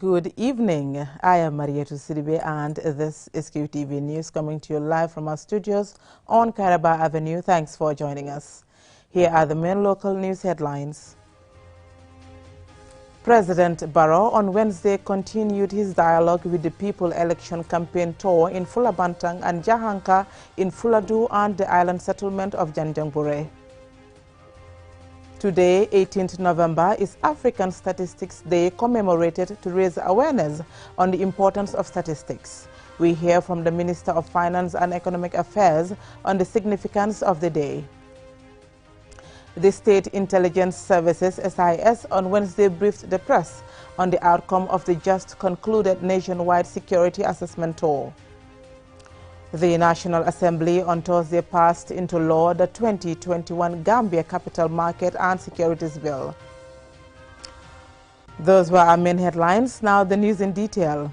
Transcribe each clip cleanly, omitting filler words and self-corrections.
Good evening. I am Mariette Sidibe and this is QTV News coming to you live from our studios on Caraba Avenue. Thanks for joining us. Here are the main local news headlines. President Barrow on Wednesday continued his dialogue with the People election campaign tour in Fulabantang and Jahanka in Fuladu and the island settlement of Janjanbureh. Today, 18th November, is African Statistics Day, commemorated to raise awareness on the importance of statistics. We hear from the Minister of Finance and Economic Affairs on the significance of the day. The State Intelligence Services, SIS, on Wednesday briefed the press on the outcome of the just concluded nationwide security assessment tour. The National Assembly on Thursday passed into law the 2021 Gambia Capital Market and Securities Bill. Those were our main headlines. Now the news in detail.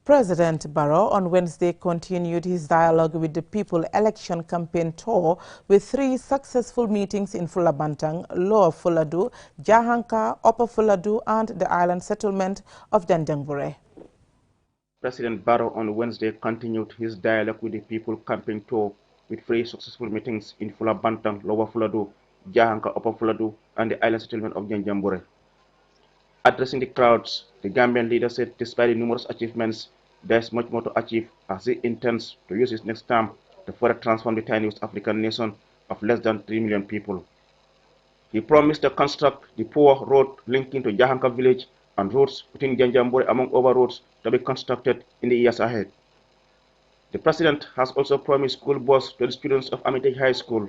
President Barrow on Wednesday continued his dialogue with the People election campaign tour with 3 successful meetings in Fulabantang, Lower Fuladu, Jahanka, Upper Fuladu and the island settlement of Janjanbureh. President Barrow on Wednesday continued his dialogue with the People campaign tour with 3 successful meetings in Fulabantang, Lower Fuladu, Jahanka, Upper Fuladu and the island settlement of Janjanbureh. Addressing the crowds, the Gambian leader said despite the numerous achievements, there is much more to achieve as he intends to use his next term to further transform the tiny West African nation of less than 3 million people. He promised to construct the poor road linking to Jahanka village and roads between Janjanbureh among other roads to be constructed in the years ahead. The president has also promised school bus to the students of Amitage High School.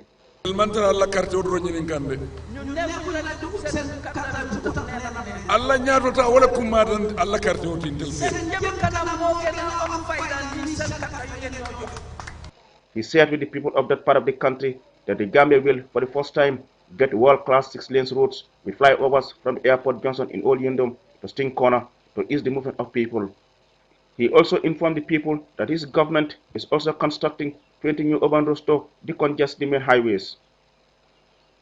Allah ñaatota wala kumadan Allah carte otintel He shared with the people of that part of the country that the Gambia will, for the first time, get world-class 6-lane roads with flyovers from Airport Johnson in Old Yundum to Sting Corner to ease the movement of people. He also informed the people that his government is also constructing 20 new urban roads to decongest the main highways.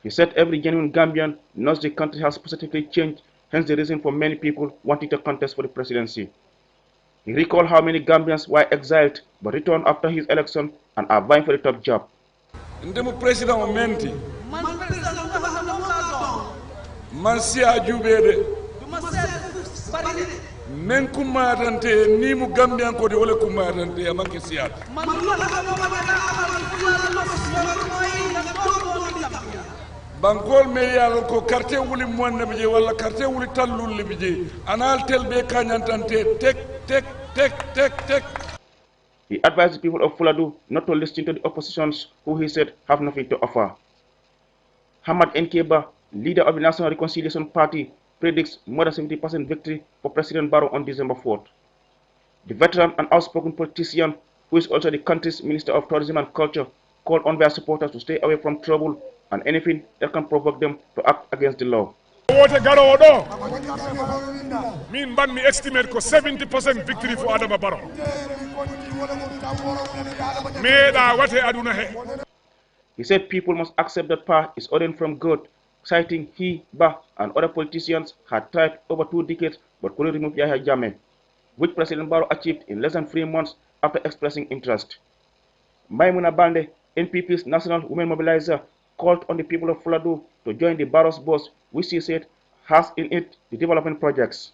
He said every genuine Gambian knows the country has positively changed, hence the reason for many people wanting to contest for the presidency. He recalled how many Gambians were exiled but returned after his election and are vying for the top job. ndemu president o menti man siya jubede men kumatante ni mu Gambian ko de wala kumatante amake siya bankol me yalla ko quartier wuli monna bije wala quartier wuli tallul bije anal telbe kanyantante tek. He advised the people of Fuladu not to listen to the oppositions who he said have nothing to offer. Hamad Nkeba, leader of the National Reconciliation Party, predicts more than 70% victory for President Barrow on December 4th. The veteran and outspoken politician, who is also the country's Minister of Tourism and Culture, called on their supporters to stay away from trouble and anything that can provoke them to act against the law. Min ban mi estimate ko 70% victory for Adama Barrow. He said people must accept that power is ordained from God, citing he, Bah, and other politicians had tried over 2 decades but couldn't remove Yahya Jammeh, which President Barrow achieved in less than 3 months after expressing interest. Maimuna Bande, NPP's National Women Mobilizer, called on the people of Fuladu to join the Barrow's bus, which she said has in it the development projects.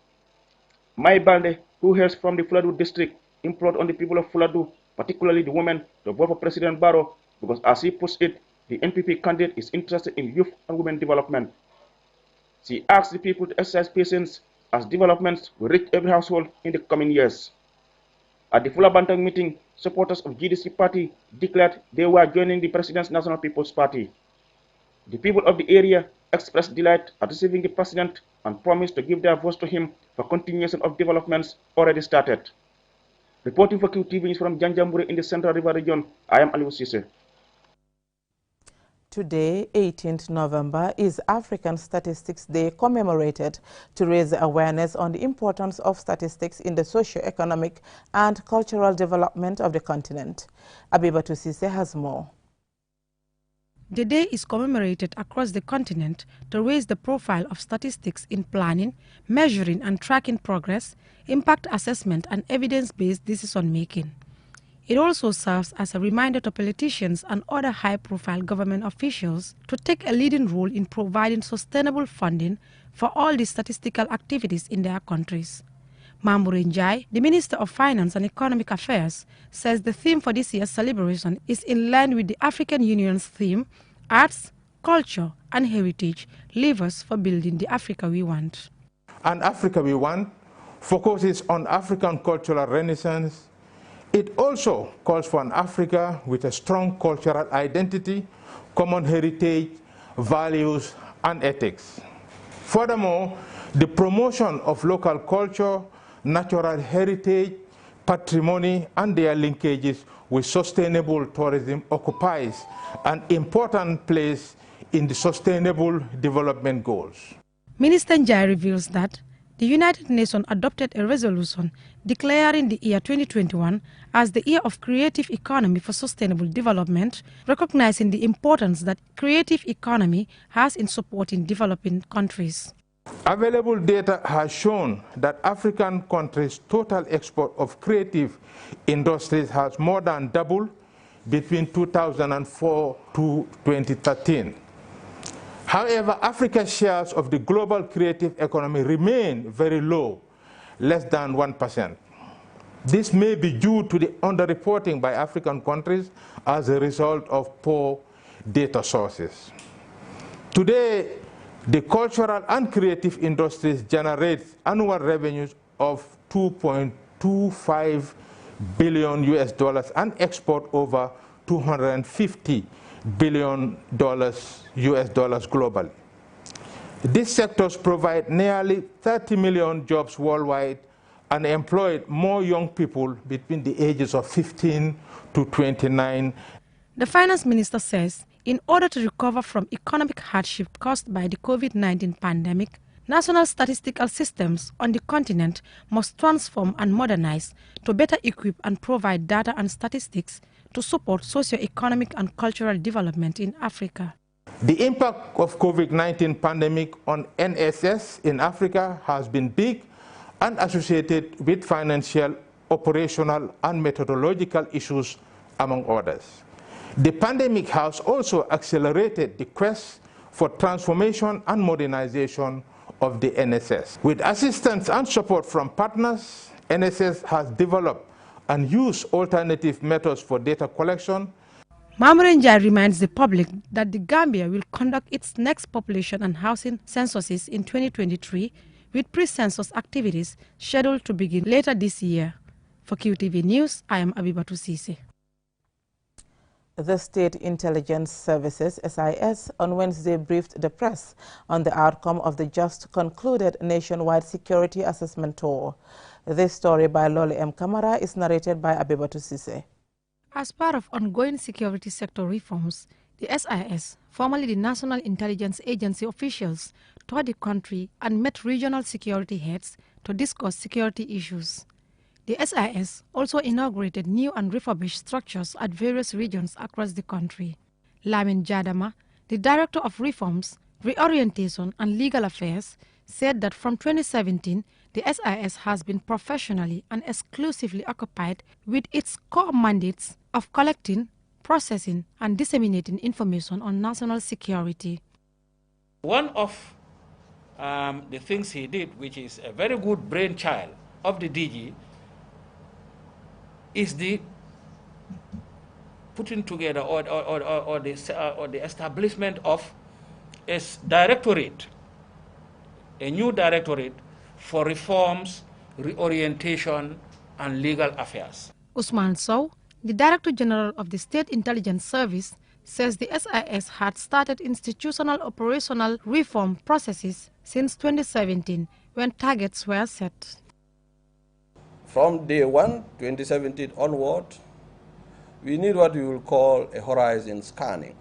Mai Bande, who hails from the Fuladu district, implored on the people of Fuladu, particularly the women, to vote for President Barrow because, as he puts it, the NPP candidate is interested in youth and women development. She asked the people to exercise patience as developments will reach every household in the coming years. At the Fulabantang meeting, supporters of GDC party declared they were joining the President's National People's Party. The people of the area expressed delight at receiving the President and promised to give their votes to him for continuation of developments already started. Reporting for QTV News from Janjanbureh in the Central River region, I am Aliou Cisse. Today, 18th November, is African Statistics Day, commemorated to raise awareness on the importance of statistics in the socio-economic and cultural development of the continent. Abibatu Sise has more. The day is commemorated across the continent to raise the profile of statistics in planning, measuring and tracking progress, impact assessment and evidence-based decision-making. It also serves as a reminder to politicians and other high-profile government officials to take a leading role in providing sustainable funding for all the statistical activities in their countries. Mamure Njai, the Minister of Finance and Economic Affairs, says the theme for this year's celebration is in line with the African Union's theme, Arts, Culture and Heritage, Levers for Building the Africa We Want. And Africa We Want focuses on African cultural renaissance. It also calls for an Africa with a strong cultural identity, common heritage, values, and ethics. Furthermore, the promotion of local culture, natural heritage, patrimony, and their linkages with sustainable tourism occupies an important place in the Sustainable Development Goals. Minister Njai reveals that the United Nations adopted a resolution declaring the year 2021 as the year of creative economy for sustainable development, recognizing the importance that creative economy has in supporting developing countries. Available data has shown that African countries' total export of creative industries has more than doubled between 2004 to 2013. However, Africa's shares of the global creative economy remain very low, less than 1%. This may be due to the underreporting by African countries as a result of poor data sources. Today, the cultural and creative industries generate annual revenues of $2.25 billion and export over $250 billion globally. These sectors provide nearly 30 million jobs worldwide and employ more young people between the ages of 15 to 29. The finance minister says in order to recover from economic hardship caused by the COVID-19 pandemic, national statistical systems on the continent must transform and modernize to better equip and provide data and statistics to support socio-economic and cultural development in Africa. The impact of COVID-19 pandemic on NSS in Africa has been big and associated with financial, operational, and methodological issues, among others. The pandemic has also accelerated the quest for transformation and modernization of the NSS. With assistance and support from partners, NSS has developed and used alternative methods for data collection. Mamure Njai reminds the public that the Gambia will conduct its next population and housing censuses in 2023, with pre-census activities scheduled to begin later this year. For QTV News, I am Abibatu Sise. The State Intelligence Services, SIS, on Wednesday briefed the press on the outcome of the just concluded nationwide security assessment tour. This story by Loli M. Kamara is narrated by Abibatu Sise. As part of ongoing security sector reforms, the SIS, formerly the National Intelligence Agency officials, toured the country and met regional security heads to discuss security issues. The SIS also inaugurated new and refurbished structures at various regions across the country. Lamin Jadama, the Director of Reforms, Reorientation and Legal Affairs, said that from 2017, the SIS has been professionally and exclusively occupied with its core mandates of collecting, processing and disseminating information on national security. One of the things he did, which is a very good brainchild of the DG, is the putting together or the establishment of a directorate, a new directorate for reforms, reorientation, and legal affairs. Usman Sow, the Director General of the State Intelligence Service, says the SIS had started institutional operational reform processes since 2017 when targets were set. From day 1, 2017 onward, we need what we will call a horizon scanning.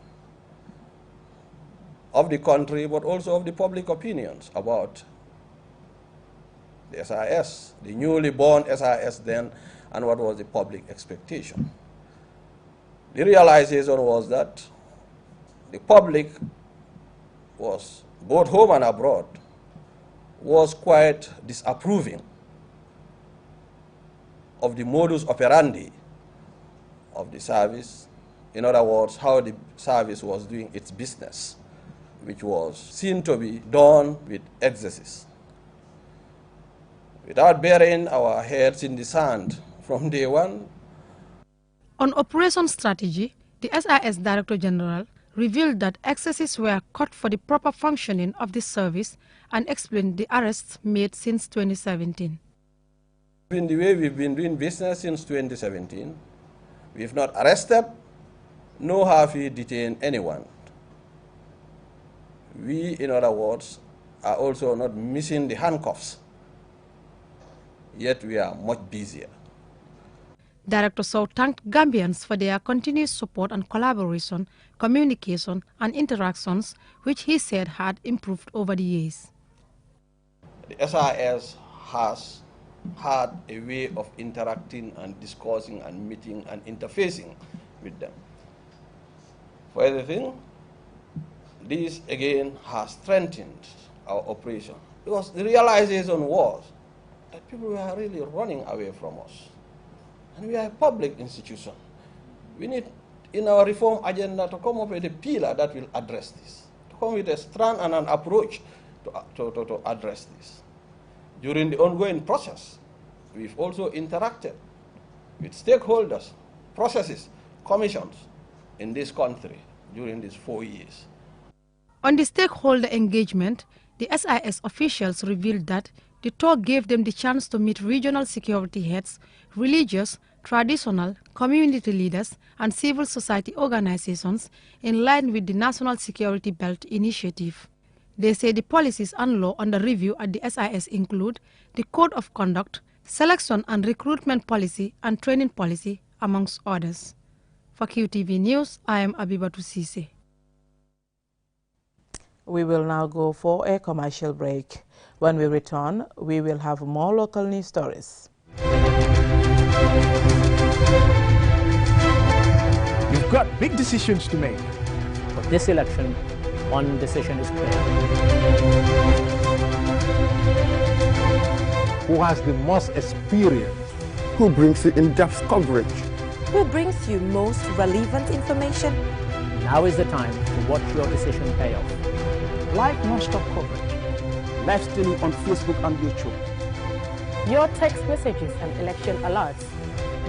of the country, but also of the public opinions about the SIS, the newly born SIS then, and what was the public expectation. The realization was that the public was, both home and abroad, was quite disapproving of the modus operandi of the service. In other words, how the service was doing its business, which was seen to be done with excesses. Without burying our heads in the sand from day one. On operation strategy, the SIS Director General revealed that excesses were cut for the proper functioning of the service and explained the arrests made since 2017. In the way we've been doing business since 2017, we've not arrested, nor have we detained anyone. We, in other words, are also not missing the handcuffs, yet we are much busier. Director Sow thanked Gambians for their continuous support and collaboration, communication and interactions, which he said had improved over the years. The SIS has had a way of interacting and discussing and meeting and interfacing with them. For everything, this again has strengthened our operation, because the realization was that people were really running away from us. And we are a public institution. We need, in our reform agenda, to come up with a pillar that will address this, to come with a strand and an approach to address this. During the ongoing process, we've also interacted with stakeholders, processes, commissions in this country during these 4 years. On the stakeholder engagement, the SIS officials revealed that the tour gave them the chance to meet regional security heads, religious, traditional, community leaders, and civil society organizations in line with the National Security Belt Initiative. They say the policies and law under review at the SIS include the Code of Conduct, Selection and Recruitment Policy, and Training Policy, amongst others. For QTV News, I am Abibatu Sise. We will now go for a commercial break. When we return, we will have more local news stories. You've got big decisions to make. For this election, one decision is clear. Who has the most experience? Who brings the in-depth coverage? Who brings you most relevant information? Now is the time to watch your decision pay off. Live non-stop coverage. Live streaming on Facebook and YouTube. Your text messages and election alerts.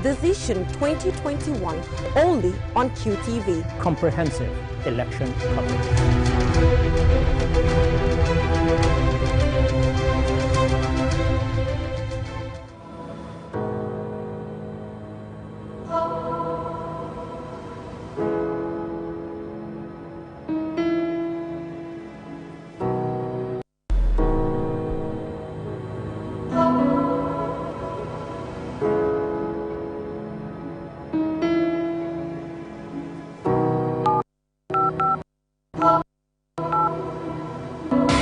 Decision 2021 only on QTV. Comprehensive election coverage.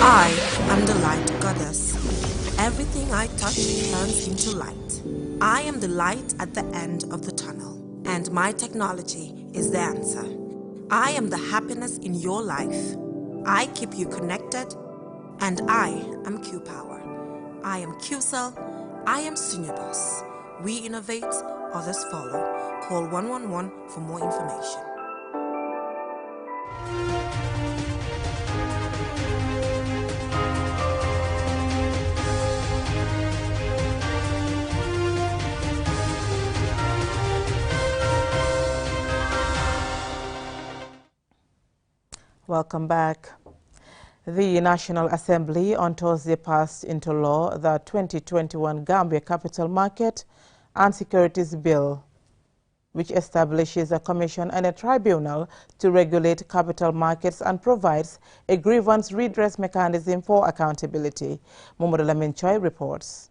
I am the light goddess. Everything I touch turns into light. I am the light at the end of the tunnel, and my technology is the answer. I am the happiness in your life. I keep you connected, and I am Q-Power. I am Q-Cell. I am Senior Boss. We innovate, others follow. Call 111 for more information. Welcome back. The National Assembly on Thursday passed into law the 2021 Gambia Capital Market and Securities Bill, which establishes a commission and a tribunal to regulate capital markets and provides a grievance redress mechanism for accountability. Momodo Lamin Choi reports.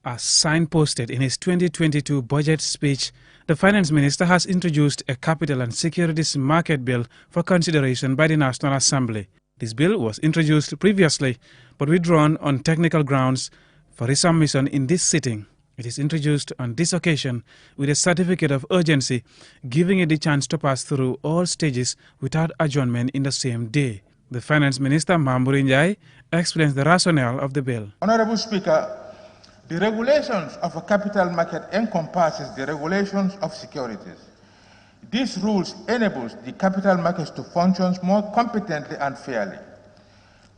As signposted in his 2022 budget speech, the Finance Minister has introduced a Capital and Securities Market Bill for consideration by the National Assembly. This bill was introduced previously but withdrawn on technical grounds for resubmission in this sitting. It is introduced on this occasion with a certificate of urgency, giving it the chance to pass through all stages without adjournment in the same day. The Finance Minister, Mambouri Njie, explains the rationale of the bill. Honorable Speaker, the regulations of a capital market encompasses the regulations of securities. These rules enables the capital markets to function more competently and fairly.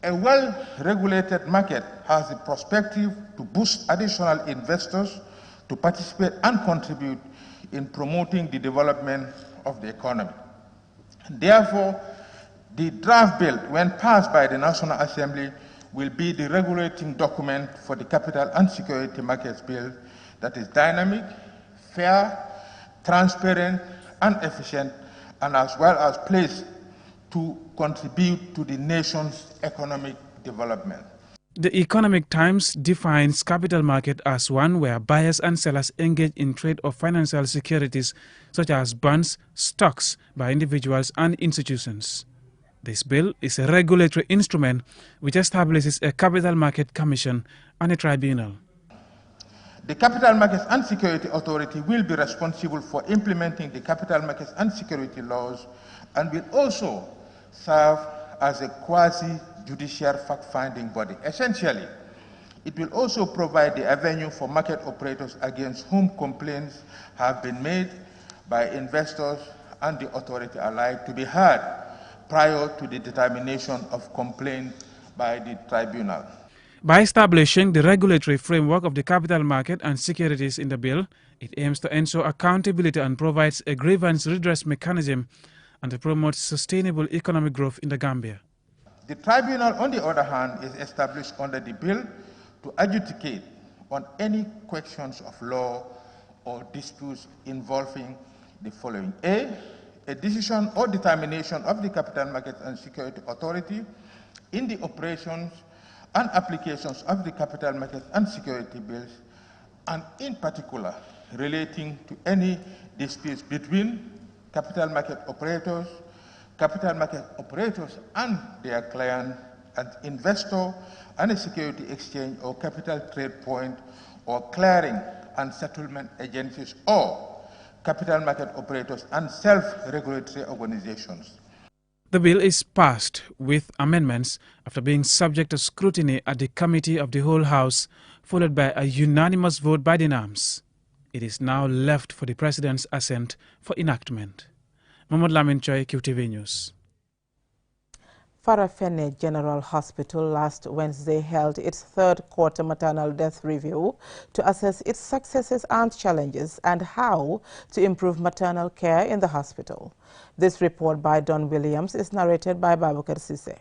A well-regulated market has the perspective to boost additional investors to participate and contribute in promoting the development of the economy. Therefore, the draft bill, when passed by the National Assembly, will be the regulating document for the Capital and Security Markets Bill that is dynamic, fair, transparent, and efficient, and as well as placed to contribute to the nation's economic development. The Economic Times defines capital market as one where buyers and sellers engage in trade of financial securities such as bonds, stocks by individuals and institutions. This bill is a regulatory instrument which establishes a Capital Market Commission and a tribunal. The Capital Markets and Security Authority will be responsible for implementing the capital markets and security laws and will also serve as a quasi-judicial fact-finding body. Essentially, it will also provide the avenue for market operators against whom complaints have been made by investors and the authority alike to be heard prior to the determination of complaint by the tribunal. By establishing the regulatory framework of the capital market and securities in the bill, it aims to ensure accountability and provides a grievance redress mechanism and to promote sustainable economic growth in the Gambia. The tribunal, on the other hand, is established under the bill to adjudicate on any questions of law or disputes involving the following. A decision or determination of the Capital Markets and Security Authority in the operations and applications of the capital markets and security bills, and in particular relating to any disputes between capital market operators and their client, an investor and a security exchange or capital trade point or clearing and settlement agencies or capital market operators and self-regulatory organizations. The bill is passed with amendments after being subject to scrutiny at the Committee of the Whole House, followed by a unanimous vote by the NAMS. It is now left for the President's assent for enactment. Mohamed Lamin Choi, QTV News. Farafenni General Hospital last Wednesday held its third quarter maternal death review to assess its successes and challenges and how to improve maternal care in the hospital. This report by Don Williams is narrated by Babakar Sise.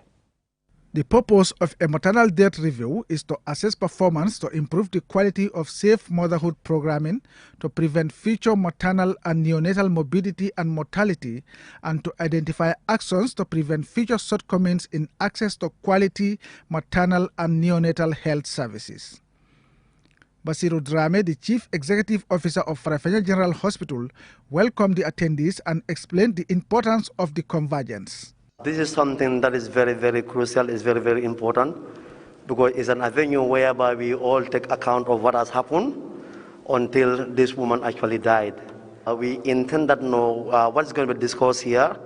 The purpose of a maternal death review is to assess performance to improve the quality of safe motherhood programming, to prevent future maternal and neonatal morbidity and mortality, and to identify actions to prevent future shortcomings in access to quality maternal and neonatal health services. Basiru Drame, the Chief Executive Officer of Farafenni General Hospital, welcomed the attendees and explained the importance of the convergence. This is something that is very, very crucial, is very, very important, because it's an avenue whereby we all take account of what has happened until this woman actually died. We intend that what's going to be discussed here,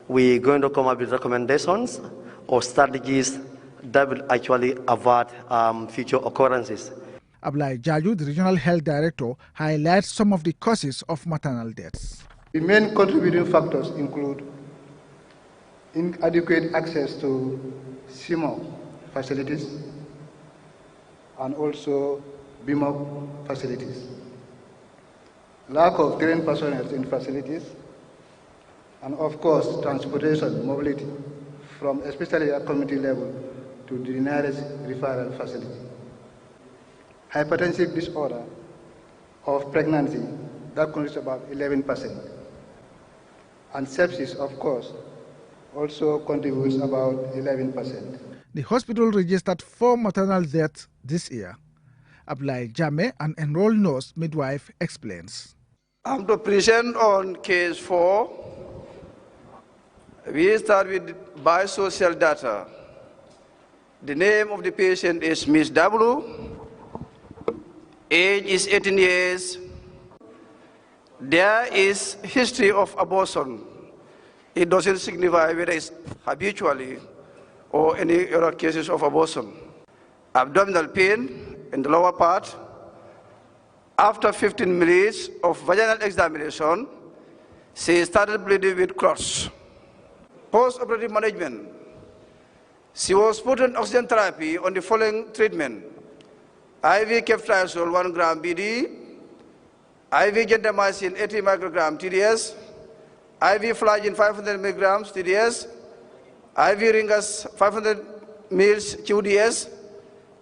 we're going to come up with recommendations or strategies that will actually avert future occurrences. Ablai Jaju, the Regional Health Director, highlights some of the causes of maternal deaths. The main contributing factors include inadequate access to CMO facilities and also BMO facilities, lack of trained personnel in facilities, and of course transportation, mobility, from especially at community level to the nearest referral facility. Hypertensive disorder of pregnancy, that constitutes about 11%. And sepsis, of course, also contributes about 11%. The hospital registered 4 maternal deaths this year. Ablai Jame, an enrolled nurse midwife, explains. I'm to present on case 4. We start with biosocial data. The name of the patient is Miss W. Age is 18 years. There is history of abortion. It doesn't signify whether it's habitually or any other cases of abortion. Abdominal pain in the lower part. After 15 minutes of vaginal examination, she started bleeding with clots. Post-operative management. She was put on oxygen therapy on the following treatment: IV ceftriaxone 1 gram BD, IV gentamicin 80 microgram TDS, IV flagyl 500 milligrams TDS, IV Ringas 500 mils QDS,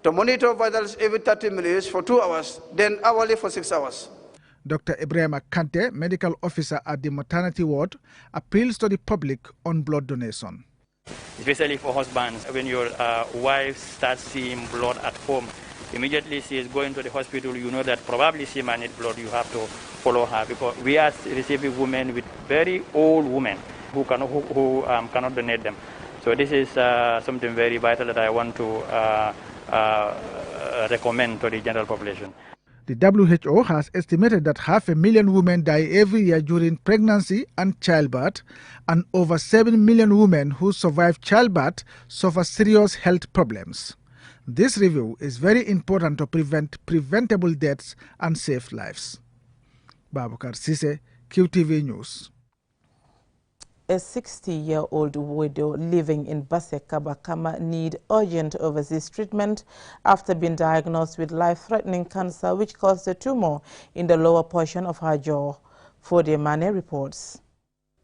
to monitor vitals every 30 minutes for 2 hours, then hourly for 6 hours. Dr. Ibrahim Kante, medical officer at the maternity ward, appeals to the public on blood donation. Especially for husbands, when your wife starts seeing blood at home, immediately she is going to the hospital, you know that probably she might need blood, you have to follow her, because we are receiving women with very old women who cannot donate them. So this is something very vital that I want to recommend to the general population. The WHO has estimated that 500,000 women die every year during pregnancy and childbirth, and over 7 million women who survive childbirth suffer serious health problems. This review is very important to prevent preventable deaths and save lives. Babukar Sise, QTV News. A 60-year-old widow living in Basse Kabakama needs urgent overseas treatment after being diagnosed with life-threatening cancer which caused a tumor in the lower portion of her jaw. Fode Mane reports.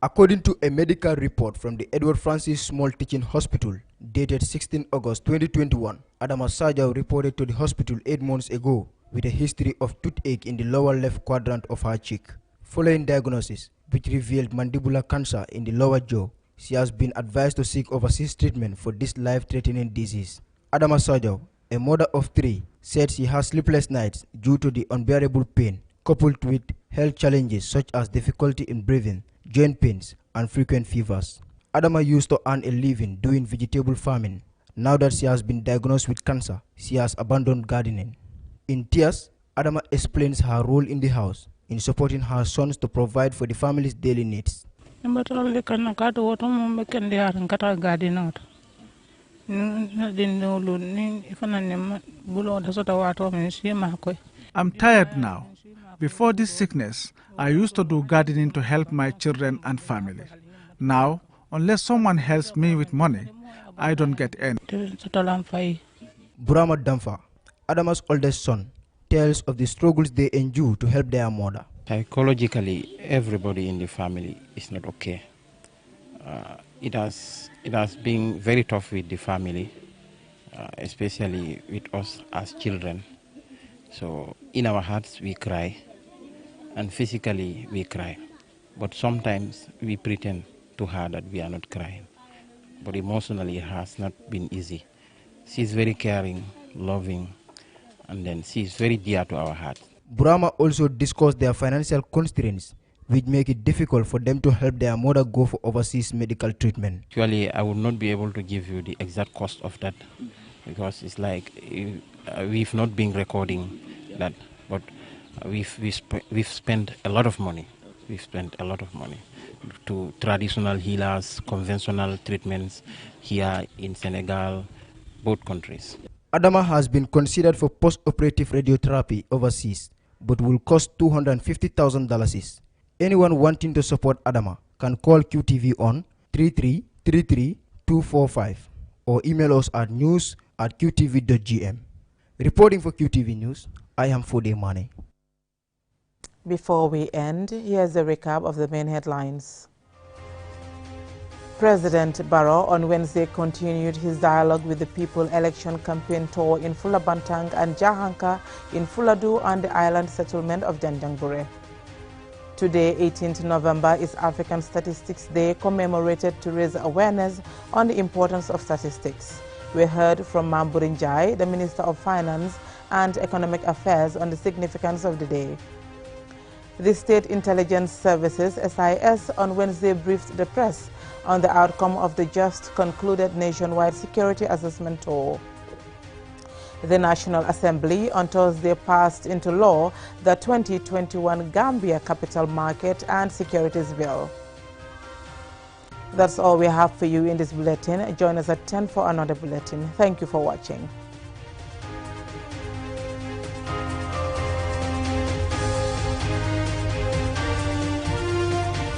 According to a medical report from the Edward Francis Small Teaching Hospital, dated 16 August 2021, Adama Sajau reported to the hospital 8 months ago with a history of toothache in the lower left quadrant of her cheek. Following diagnosis, which revealed mandibular cancer in the lower jaw, she has been advised to seek overseas treatment for this life-threatening disease. Adama Sajau, a mother of 3, said she has sleepless nights due to the unbearable pain, coupled with health challenges such as difficulty in breathing, joint pains, and frequent fevers. Adama used to earn a living doing vegetable farming. Now that she has been diagnosed with cancer, she has abandoned gardening. In tears, Adama explains her role in the house in supporting her sons to provide for the family's daily needs. I'm tired now. Before this sickness, I used to do gardening to help my children and family. Now, unless someone helps me with money, I don't get any. Burama Damfa, Adama's oldest son, tells of the struggles they endure to help their mother. Psychologically, everybody in the family is not okay. It has been very tough with the family, especially with us as children. So in our hearts we cry, and physically we cry. But sometimes we pretend to her that we are not crying. But emotionally it has not been easy. She's very caring, loving, and then she is very dear to our heart. Burama also discussed their financial constraints, which make it difficult for them to help their mother go for overseas medical treatment. Actually, I would not be able to give you the exact cost of that, because it's like we've not been recording that, but we've spent a lot of money. We've spent a lot of money to traditional healers, conventional treatments here in Senegal, both countries. Adama has been considered for post-operative radiotherapy overseas, but will cost $250,000. Anyone wanting to support Adama can call QTV on 3333-245 or email us at news@qtv.gm. Reporting for QTV News, I am Fode Mane. Before we end, here's a recap of the main headlines. President Barrow on Wednesday continued his dialogue with the People election campaign tour in Fulabantang and Jahanka in Fuladu and the island settlement of Janjangbure. Today, 18th November, is African Statistics Day, commemorated to raise awareness on the importance of statistics. We heard from Mamburin Jai, the Minister of Finance and Economic Affairs on the significance of the day. The State Intelligence Services, SIS, on Wednesday briefed the press on the outcome of the just concluded nationwide security assessment tour. The National Assembly on Thursday passed into law the 2021 Gambia Capital Market and Securities Bill. That's all we have for you in this bulletin. Join us at 10 for another bulletin. Thank you for watching.